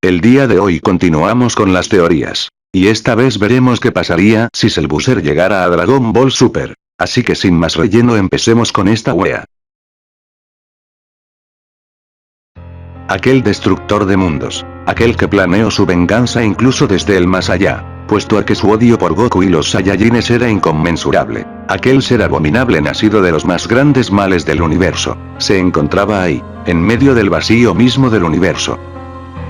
El día de hoy continuamos con las teorías. Y esta vez veremos qué pasaría si Cellbuzzer llegara a Dragon Ball Super. Así que sin más relleno empecemos con esta wea. Aquel destructor de mundos. Aquel que planeó su venganza incluso desde el más allá. Puesto a que su odio por Goku y los Saiyajines era inconmensurable. Aquel ser abominable nacido de los más grandes males del universo. Se encontraba ahí, en medio del vacío mismo del universo.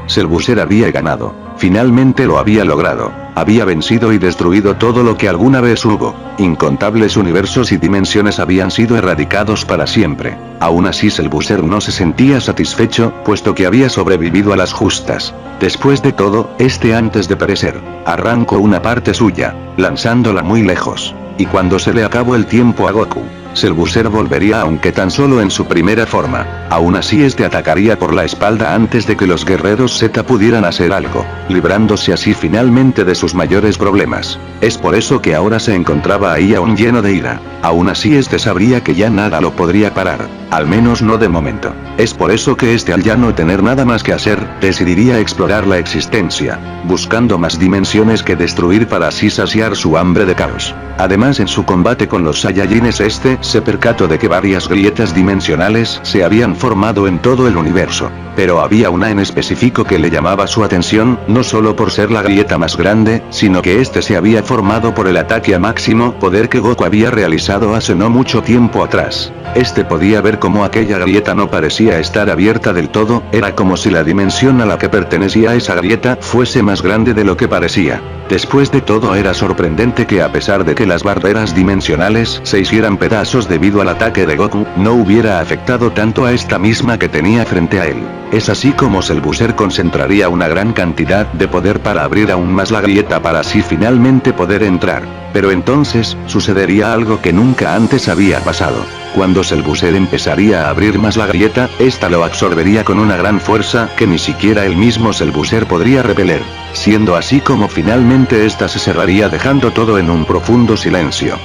Cellbuzzer había ganado. Finalmente lo había logrado. Había vencido y destruido todo lo que alguna vez hubo. Incontables universos y dimensiones habían sido erradicados para siempre. Aún así Cellbuzzer no se sentía satisfecho, puesto que había sobrevivido a las justas. Después de todo, antes de perecer, arrancó una parte suya, lanzándola muy lejos. Y cuando se le acabó el tiempo a Goku, Cellbuzzer volvería aunque tan solo en su primera forma. Aún así atacaría por la espalda antes de que los guerreros Z pudieran hacer algo, librándose así finalmente de sus mayores problemas. Es por eso que ahora se encontraba ahí aún lleno de ira. Aún así sabría que ya nada lo podría parar, al menos no de momento. Es por eso que al ya no tener nada más que hacer, decidiría explorar la existencia, buscando más dimensiones que destruir para así saciar su hambre de caos. Además en su combate con los Saiyajines se percató de que varias grietas dimensionales se habían formado en todo el universo. Pero había una en específico que le llamaba su atención, no solo por ser la grieta más grande, sino que se había formado por el ataque a máximo poder que Goku había realizado hace no mucho tiempo atrás. Podía ver cómo aquella grieta no parecía estar abierta del todo, era como si la dimensión a la que pertenecía esa grieta fuese más grande de lo que parecía. Después de todo era sorprendente que a pesar de que las barreras dimensionales se hicieran pedazos debido al ataque de Goku, no hubiera afectado tanto a esta misma que tenía frente a él. Es así como Cellbuzzer concentraría una gran cantidad de poder para abrir aún más la grieta para así finalmente poder entrar. Pero entonces, sucedería algo que nunca antes había pasado. Cuando Cellbuzzer empezaría a abrir más la grieta, lo absorbería con una gran fuerza que ni siquiera el mismo Cellbuzzer podría repeler. Siendo así como finalmente se cerraría dejando todo en un profundo silencio.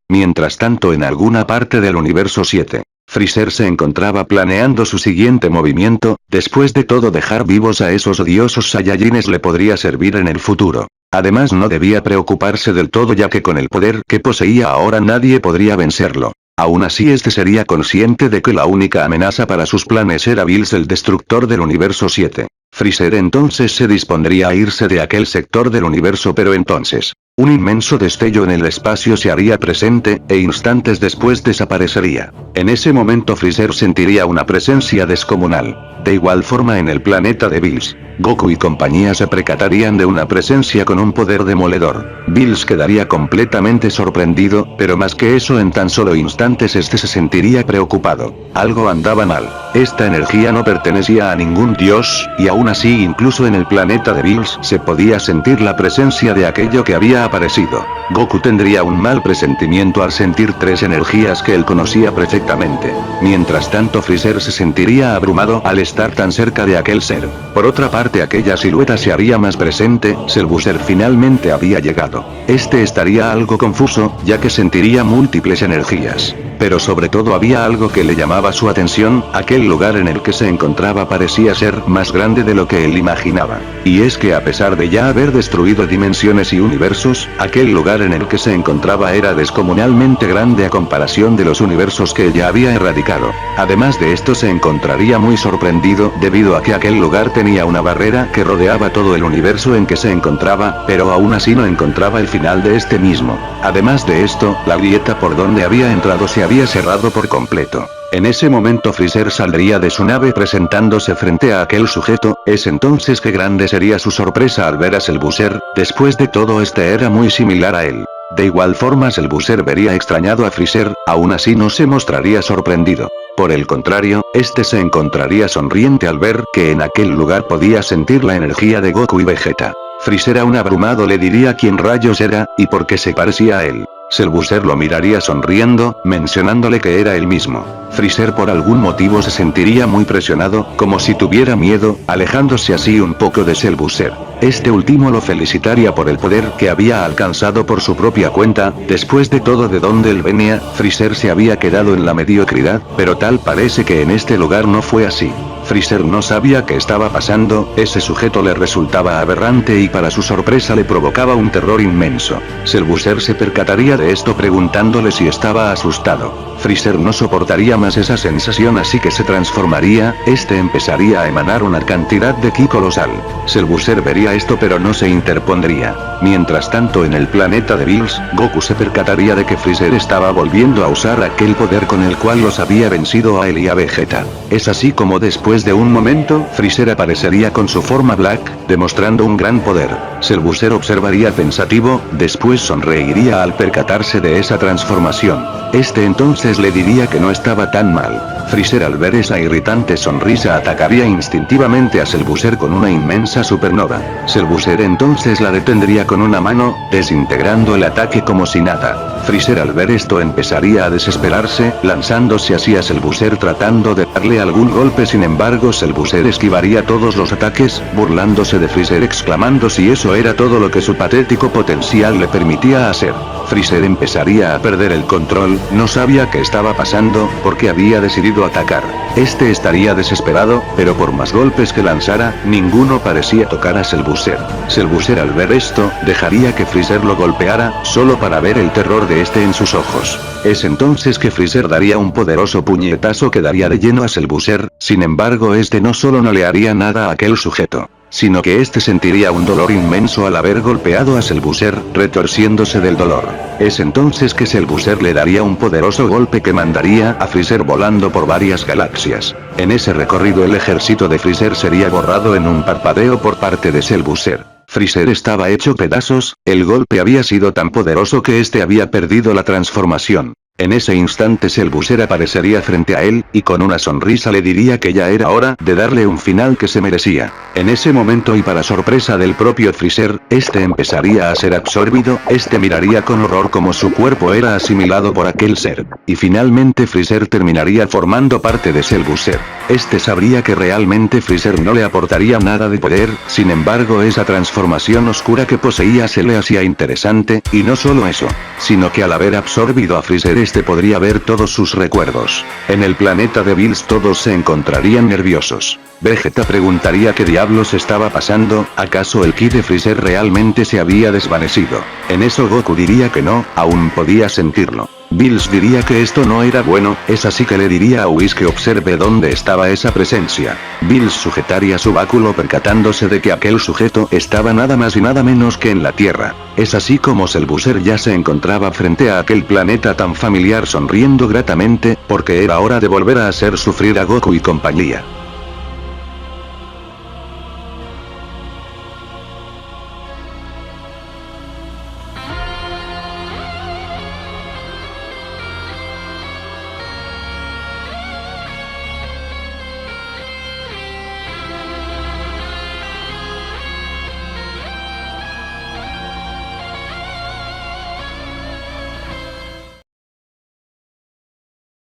Mientras tanto en alguna parte del universo 7. Freezer se encontraba planeando su siguiente movimiento. Después de todo dejar vivos a esos odiosos Saiyajines le podría servir en el futuro. Además no debía preocuparse del todo ya que con el poder que poseía ahora nadie podría vencerlo. Aún así sería consciente de que la única amenaza para sus planes era Bills el destructor del universo 7. Freezer entonces se dispondría a irse de aquel sector del universo pero entonces, un inmenso destello en el espacio se haría presente, e instantes después desaparecería. En ese momento Freezer sentiría una presencia descomunal. De igual forma en el planeta de Bills, Goku y compañía se percatarían de una presencia con un poder demoledor. Bills quedaría completamente sorprendido, pero más que eso en tan solo instantes se sentiría preocupado. Algo andaba mal. Esta energía no pertenecía a ningún dios, y aún así incluso en el planeta de Bills se podía sentir la presencia de aquello que había aparecido. Goku tendría un mal presentimiento al sentir tres energías que él conocía perfectamente. Mientras tanto Freezer se sentiría abrumado al estar tan cerca de aquel ser. Por otra parte aquella silueta se haría más presente, Cellbuzzer finalmente había llegado. Estaría algo confuso, ya que sentiría múltiples energías. Pero sobre todo había algo que le llamaba su atención, aquel lugar en el que se encontraba parecía ser más grande de lo que él imaginaba. Y es que a pesar de ya haber destruido dimensiones y universos, aquel lugar en el que se encontraba era descomunalmente grande a comparación de los universos que ya había erradicado. Además de esto se encontraría muy sorprendido debido a que aquel lugar tenía una barrera que rodeaba todo el universo en que se encontraba, pero aún así no encontraba el final de mismo. Además de esto, la grieta por donde había entrado se había cerrado por completo. En ese momento Freezer saldría de su nave presentándose frente a aquel sujeto. Es entonces que grande sería su sorpresa al ver a Cellbuzzer. Después de todo era muy similar a él. De igual forma Cellbuzzer vería extrañado a Freezer, aún así no se mostraría sorprendido. Por el contrario, se encontraría sonriente al ver que en aquel lugar podía sentir la energía de Goku y Vegeta. Freezer aún abrumado le diría quién rayos era, y por qué se parecía a él. Cellbuzzer lo miraría sonriendo, mencionándole que era él mismo. Freezer por algún motivo se sentiría muy presionado, como si tuviera miedo, alejándose así un poco de Cellbuzzer. Este último lo felicitaría por el poder que había alcanzado por su propia cuenta. Después de todo, de donde él venía, Freezer se había quedado en la mediocridad, pero tal parece que en este lugar no fue así. Freezer no sabía qué estaba pasando, ese sujeto le resultaba aberrante y para su sorpresa le provocaba un terror inmenso. Cellbuzzer se percataría de esto preguntándole si estaba asustado. Freezer no soportaría más esa sensación, así que se transformaría, este empezaría a emanar una cantidad de ki colosal. Cellbuzzer vería esto pero no se interpondría. Mientras tanto, en el planeta de Bills, Goku se percataría de que Freezer estaba volviendo a usar aquel poder con el cual los había vencido a él y a Vegeta. Es así como después de un momento, Freezer aparecería con su forma Black, demostrando un gran poder. Cellbuzzer observaría pensativo, después sonreiría al percatarse de esa transformación. Este entonces le diría que no estaba tan mal. Freezer, al ver esa irritante sonrisa, atacaría instintivamente a Cellbuzzer con una inmensa supernova. Cellbuzzer entonces la detendría con una mano, desintegrando el ataque como si nada. Freezer, al ver esto, empezaría a desesperarse, lanzándose así a Cellbuzzer tratando de darle algún golpe. Sin embargo, Cellbuzzer esquivaría todos los ataques, burlándose de Freezer, exclamando si eso era todo lo que su patético potencial le permitía hacer. Freezer empezaría a perder el control, no sabía qué estaba pasando, porque había decidido atacar. Este estaría desesperado, pero por más golpes que lanzara, ninguno parecía tocar a Cellbuzzer. Cellbuzzer, al ver esto, dejaría que Freezer lo golpeara, solo para ver el terror de este en sus ojos. Es entonces que Freezer daría un poderoso puñetazo que daría de lleno a Cellbuzzer. Sin embargo, este no solo no le haría nada a aquel sujeto, sino que este sentiría un dolor inmenso al haber golpeado a Cellbuzzer, retorciéndose del dolor. Es entonces que Cellbuzzer le daría un poderoso golpe que mandaría a Freezer volando por varias galaxias. En ese recorrido, el ejército de Freezer sería borrado en un parpadeo por parte de Cellbuzzer. Freezer estaba hecho pedazos, el golpe había sido tan poderoso que este había perdido la transformación. En ese instante Cellbuzzer aparecería frente a él, y con una sonrisa le diría que ya era hora de darle un final que se merecía. En ese momento, y para sorpresa del propio Freezer, este empezaría a ser absorbido, este miraría con horror como su cuerpo era asimilado por aquel ser. Y finalmente Freezer terminaría formando parte de Cellbuzzer. Este sabría que realmente Freezer no le aportaría nada de poder, sin embargo esa transformación oscura que poseía se le hacía interesante, y no solo eso, sino que al haber absorbido a Freezer, este podría ver todos sus recuerdos. En el planeta de Bills todos se encontrarían nerviosos. Vegeta preguntaría qué diablos estaba pasando, ¿acaso el ki de Freezer realmente se había desvanecido? En eso Goku diría que no, aún podía sentirlo. Bills diría que esto no era bueno, es así que le diría a Whis que observe dónde estaba esa presencia. Bills sujetaría su báculo percatándose de que aquel sujeto estaba nada más y nada menos que en la Tierra. Es así como Cellbuzzer ya se encontraba frente a aquel planeta tan familiar, sonriendo gratamente, porque era hora de volver a hacer sufrir a Goku y compañía.